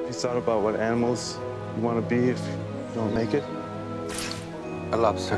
you thought about what animals you want to be if you don't make it? A lobster.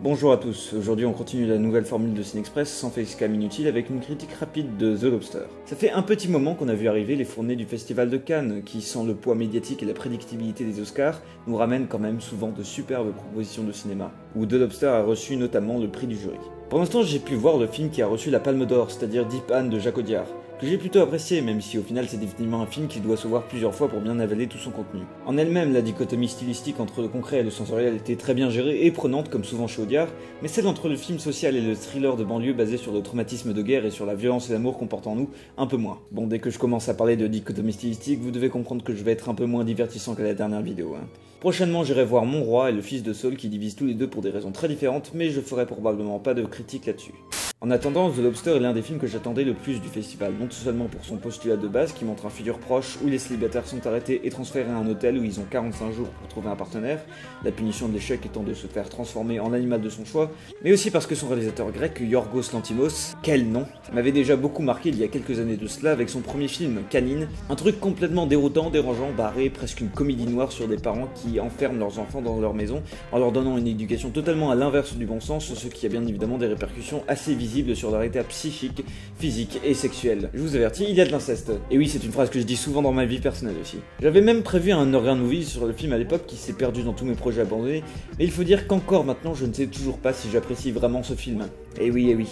Bonjour à tous, aujourd'hui on continue la nouvelle formule de Cinexpress sans facecam inutile avec une critique rapide de The Lobster. Ça fait un petit moment qu'on a vu arriver les fournées du Festival de Cannes, qui sans le poids médiatique et la prédictibilité des Oscars, nous ramènent quand même souvent de superbes propositions de cinéma, où The Lobster a reçu notamment le prix du jury. Pour l'instant j'ai pu voir le film qui a reçu la Palme d'Or, c'est-à-dire Deep Anne de Jacques Audiard, que j'ai plutôt apprécié, même si au final c'est définitivement un film qui doit se voir plusieurs fois pour bien avaler tout son contenu. En elle-même, la dichotomie stylistique entre le concret et le sensoriel était très bien gérée et prenante comme souvent chez Audiard, mais celle entre le film social et le thriller de banlieue basé sur le traumatisme de guerre et sur la violence et l'amour qu'on porte en nous, un peu moins. Bon, dès que je commence à parler de dichotomie stylistique, vous devez comprendre que je vais être un peu moins divertissant que la dernière vidéo. Prochainement, j'irai voir Mon Roi et le Fils de Saul qui divisent tous les deux pour des raisons très différentes, mais je ferai probablement pas de critique là-dessus. En attendant, The Lobster est l'un des films que j'attendais le plus du festival, non seulement pour son postulat de base qui montre un futur proche où les célibataires sont arrêtés et transférés à un hôtel où ils ont 45 jours pour trouver un partenaire, la punition de l'échec étant de se faire transformer en animal de son choix, mais aussi parce que son réalisateur grec, Yorgos Lanthimos, quel nom, m'avait déjà beaucoup marqué il y a quelques années de cela avec son premier film, Canine, un truc complètement déroutant, dérangeant, barré, presque une comédie noire sur des parents qui enferment leurs enfants dans leur maison en leur donnant une éducation totalement à l'inverse du bon sens, ce qui a bien évidemment des répercussions assez visibles sur leur état psychique, physique et sexuel. Je vous avertis, il y a de l'inceste. Et oui, c'est une phrase que je dis souvent dans ma vie personnelle aussi. J'avais même prévu un Organ Movie sur le film à l'époque qui s'est perdu dans tous mes projets abandonnés, mais il faut dire qu'encore maintenant je ne sais toujours pas si j'apprécie vraiment ce film. Eh oui, eh oui.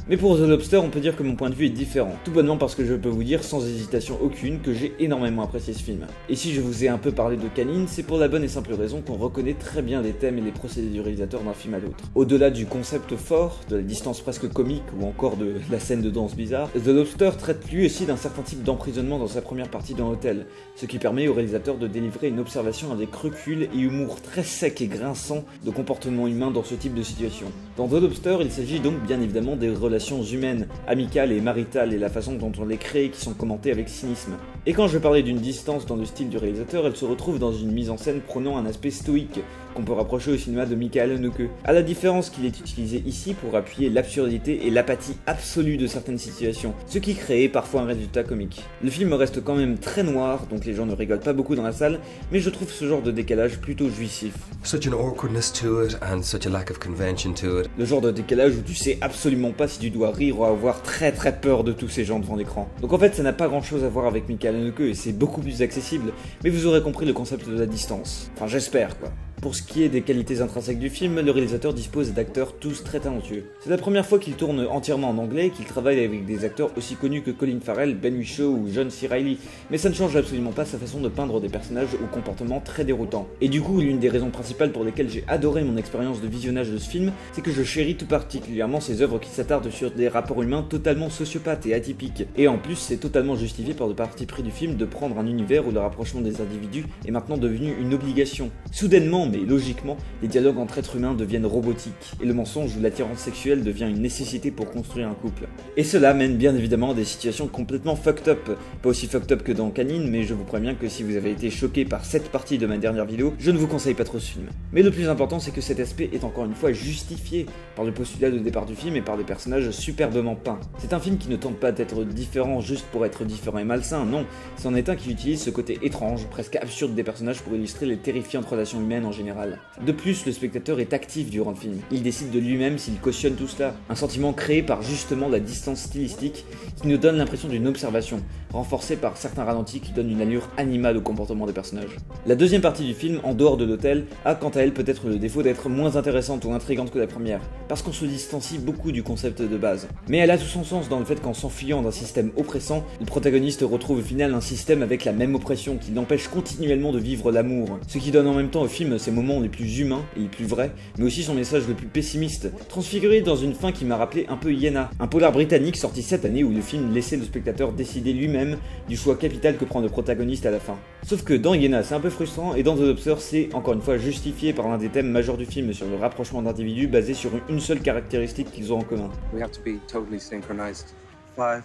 Mais pour The Lobster, on peut dire que mon point de vue est différent, tout bonnement parce que je peux vous dire sans hésitation aucune que j'ai énormément apprécié ce film. Et si je vous ai un peu parlé de Canine, c'est pour la bonne et simple raison qu'on reconnaît très bien les thèmes et les procédés du réalisateur d'un film à l'autre. Au-delà du concept fort, de la distance presque comique ou encore de la scène de danse bizarre, The Lobster traite lui aussi d'un certain type d'emprisonnement dans sa première partie dans l'hôtel, ce qui permet au réalisateur de délivrer une observation avec recul et humour très sec et grinçant de comportement humain dans ce type de situation. Dans The Lobster, il s'agit donc bien évidemment des relations humaines, amicales et maritales et la façon dont on les crée qui sont commentées avec cynisme. Et quand je parlais d'une distance dans le style du réalisateur, elle se retrouve dans une mise en scène prônant un aspect stoïque, qu'on peut rapprocher au cinéma de Michael Haneke, à la différence qu'il est utilisé ici pour appuyer l'absurdité et l'apathie absolue de certaines situations, ce qui crée parfois un résultat comique. Le film reste quand même très noir, donc les gens ne rigolent pas beaucoup dans la salle, mais je trouve ce genre de décalage plutôt jouissif. Such an awkwardness to it and such a lack of convention to it. Le genre de décalage où tu sais absolument pas si tu dois rire ou avoir très peur de tous ces gens devant l'écran. Donc en fait ça n'a pas grand chose à voir avec Michael Haneke et c'est beaucoup plus accessible, mais vous aurez compris le concept de la distance. Enfin j'espère quoi. Pour ce qui est des qualités intrinsèques du film, le réalisateur dispose d'acteurs tous très talentueux. C'est la première fois qu'il tourne entièrement en anglais et qu'il travaille avec des acteurs aussi connus que Colin Farrell, Ben Whishaw ou John C. Reilly, mais ça ne change absolument pas sa façon de peindre des personnages au comportement très déroutant. Et du coup, l'une des raisons principales pour lesquelles j'ai adoré mon expérience de visionnage de ce film, c'est que je chéris tout particulièrement ces œuvres qui s'attardent sur des rapports humains totalement sociopathes et atypiques. Et en plus, c'est totalement justifié par le parti pris du film de prendre un univers où le rapprochement des individus est maintenant devenu une obligation. Soudainement, mais logiquement, les dialogues entre êtres humains deviennent robotiques, et le mensonge ou l'attirance sexuelle devient une nécessité pour construire un couple. Et cela mène bien évidemment à des situations complètement fucked up. Pas aussi fucked up que dans Canine, mais je vous préviens que si vous avez été choqué par cette partie de ma dernière vidéo, je ne vous conseille pas trop ce film. Mais le plus important, c'est que cet aspect est encore une fois justifié par le postulat de départ du film et par des personnages superbement peints. C'est un film qui ne tente pas d'être différent juste pour être différent et malsain, non, c'en est un qui utilise ce côté étrange, presque absurde des personnages pour illustrer les terrifiantes relations humaines en général. De plus, le spectateur est actif durant le film. Il décide de lui-même s'il cautionne tout cela. Un sentiment créé par justement la distance stylistique qui nous donne l'impression d'une observation, renforcée par certains ralentis qui donnent une allure animale au comportement des personnages. La deuxième partie du film, en dehors de l'hôtel, a quant à elle peut-être le défaut d'être moins intéressante ou intrigante que la première, parce qu'on se distancie beaucoup du concept de base. Mais elle a tout son sens dans le fait qu'en s'enfuyant d'un système oppressant, le protagoniste retrouve au final un système avec la même oppression qui l'empêche continuellement de vivre l'amour, ce qui donne en même temps au film ses moments les plus humains et les plus vrais, mais aussi son message le plus pessimiste, transfiguré dans une fin qui m'a rappelé un peu Iéna, un polar britannique sorti cette année où le film laissait le spectateur décider lui-même du choix capital que prend le protagoniste à la fin. Sauf que dans Iéna c'est un peu frustrant et dans The Lobster c'est encore une fois justifié par l'un des thèmes majeurs du film sur le rapprochement d'individus basé sur une seule caractéristique qu'ils ont en commun. We have to be totally synchronized. 5,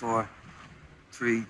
4, 3,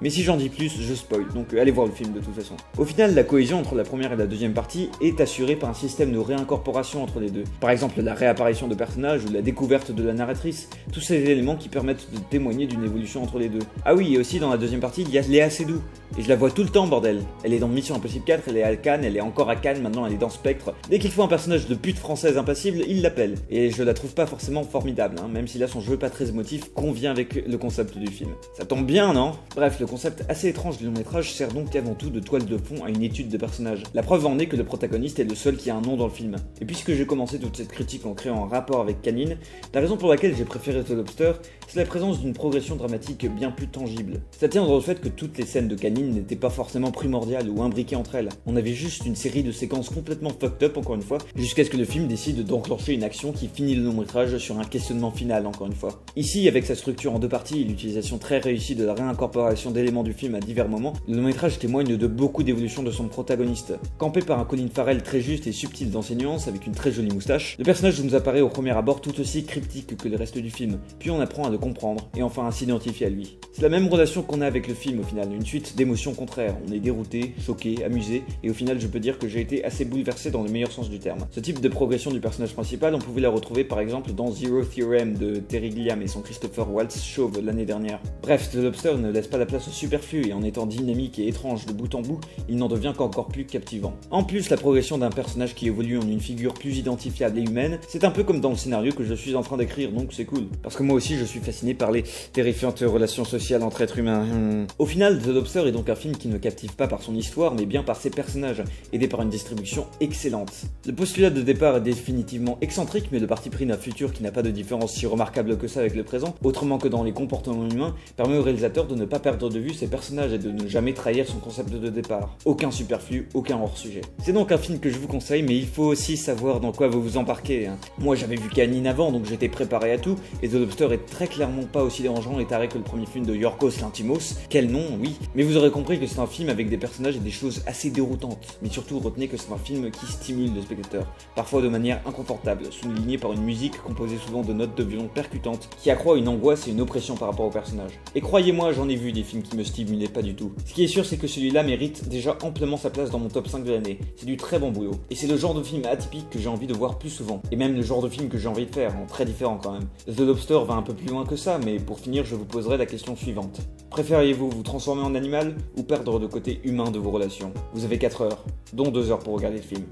Mais si j'en dis plus, je spoil, donc allez voir le film de toute façon. Au final, la cohésion entre la première et la deuxième partie est assurée par un système de réincorporation entre les deux. Par exemple, la réapparition de personnages ou la découverte de la narratrice, tous ces éléments qui permettent de témoigner d'une évolution entre les deux. Ah oui, et aussi dans la deuxième partie, il y a Léa Seydoux. Et je la vois tout le temps, bordel. Elle est dans Mission Impossible 4, elle est à Cannes, elle est encore à Cannes, maintenant elle est dans Spectre. Dès qu'il faut un personnage de pute française impassible, il l'appelle. Et je la trouve pas forcément formidable, hein, même si là son jeu pas très émotif convient avec le concept du film. Ça tombe bien, non? Bref, le concept assez étrange du long métrage sert donc avant tout de toile de fond à une étude de personnages. La preuve en est que le protagoniste est le seul qui a un nom dans le film. Et puisque j'ai commencé toute cette critique en créant un rapport avec Canine, la raison pour laquelle j'ai préféré The Lobster, c'est la présence d'une progression dramatique bien plus tangible. Ça tient dans le fait que toutes les scènes de Canine n'étaient pas forcément primordiales ou imbriquées entre elles. On avait juste une série de séquences complètement fucked up, encore une fois, jusqu'à ce que le film décide d'enclencher une action qui finit le long métrage sur un questionnement final, encore une fois. Ici, avec sa structure en deux parties et l'utilisation très réussie de la réincorporation d'éléments du film à divers moments, le long métrage témoigne de beaucoup d'évolution de son protagoniste. Campé par un Colin Farrell très juste et subtil dans ses nuances, avec une très jolie moustache, le personnage nous apparaît au premier abord tout aussi cryptique que le reste du film, puis on apprend à le comprendre, et enfin à s'identifier à lui. C'est la même relation qu'on a avec le film au final, une suite d'émotions contraires. On est dérouté, choqué, amusé, et au final je peux dire que j'ai été assez bouleversé dans le meilleur sens du terme. Ce type de progression du personnage principal, on pouvait la retrouver par exemple dans Zero Theorem de Terry Gilliam et son Christopher Waltz chauve l'année dernière. Bref, The Lobster ne laisse pas la place au superflu, et en étant dynamique et étrange de bout en bout, il n'en devient qu'encore plus captivant. En plus, la progression d'un personnage qui évolue en une figure plus identifiable et humaine, c'est un peu comme dans le scénario que je suis en train d'écrire, donc c'est cool. Parce que moi aussi je suis fasciné par les terrifiantes relations sociales entre êtres humains. Au final, The Lobster est donc un film qui ne captive pas par son histoire, mais bien par ses personnages, aidé par une distribution excellente. Le postulat de départ est définitivement excentrique, mais le parti pris d'un futur qui n'a pas de différence si remarquable que ça avec le présent, autrement que dans les comportements humains, permet au réalisateur de ne pas perdre de vue ses personnages et de ne jamais trahir son concept de départ. Aucun superflu, aucun hors-sujet. C'est donc un film que je vous conseille, mais il faut aussi savoir dans quoi vous vous embarquez. Moi j'avais vu Canine avant, donc j'étais préparé à tout, et The Lobster est très clairement pas aussi dérangeant et taré que le premier film de Yorgos Lanthimos. Quel nom, oui. Mais vous aurez compris que c'est un film avec des personnages et des choses assez déroutantes. Mais surtout retenez que c'est un film qui stimule le spectateur, parfois de manière inconfortable, souligné par une musique composée souvent de notes de violon percutantes, qui accroît une angoisse et une oppression par rapport au personnage. Et croyez-moi, j'en ai vu des films qui me stimulaient pas du tout. Ce qui est sûr, c'est que celui-là mérite déjà amplement sa place dans mon top 5 de l'année. C'est du très bon boulot. Et c'est le genre de film atypique que j'ai envie de voir plus souvent. Et même le genre de film que j'ai envie de faire, très différent quand même. The Lobster va un peu plus loin que ça, mais pour finir, je vous poserai la question suivante. Préfériez-vous vous transformer en animal ou perdre le côté humain de vos relations? Vous avez 4 heures, dont 2 heures pour regarder le film.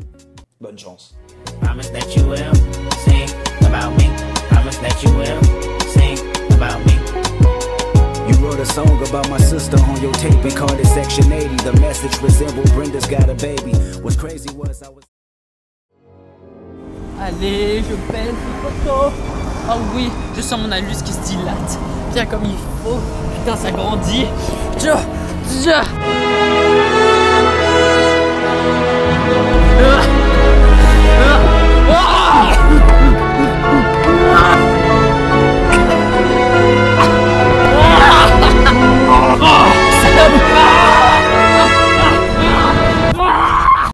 Bonne chance. You wrote a song about my sister on your tape and called it Section 80. The message resembled Brenda's got a baby. What's crazy was I was... Allez, je pèse le photo. Oh oui, je sens mon anus qui se dilate. Bien comme il faut. Putain, ça grandit.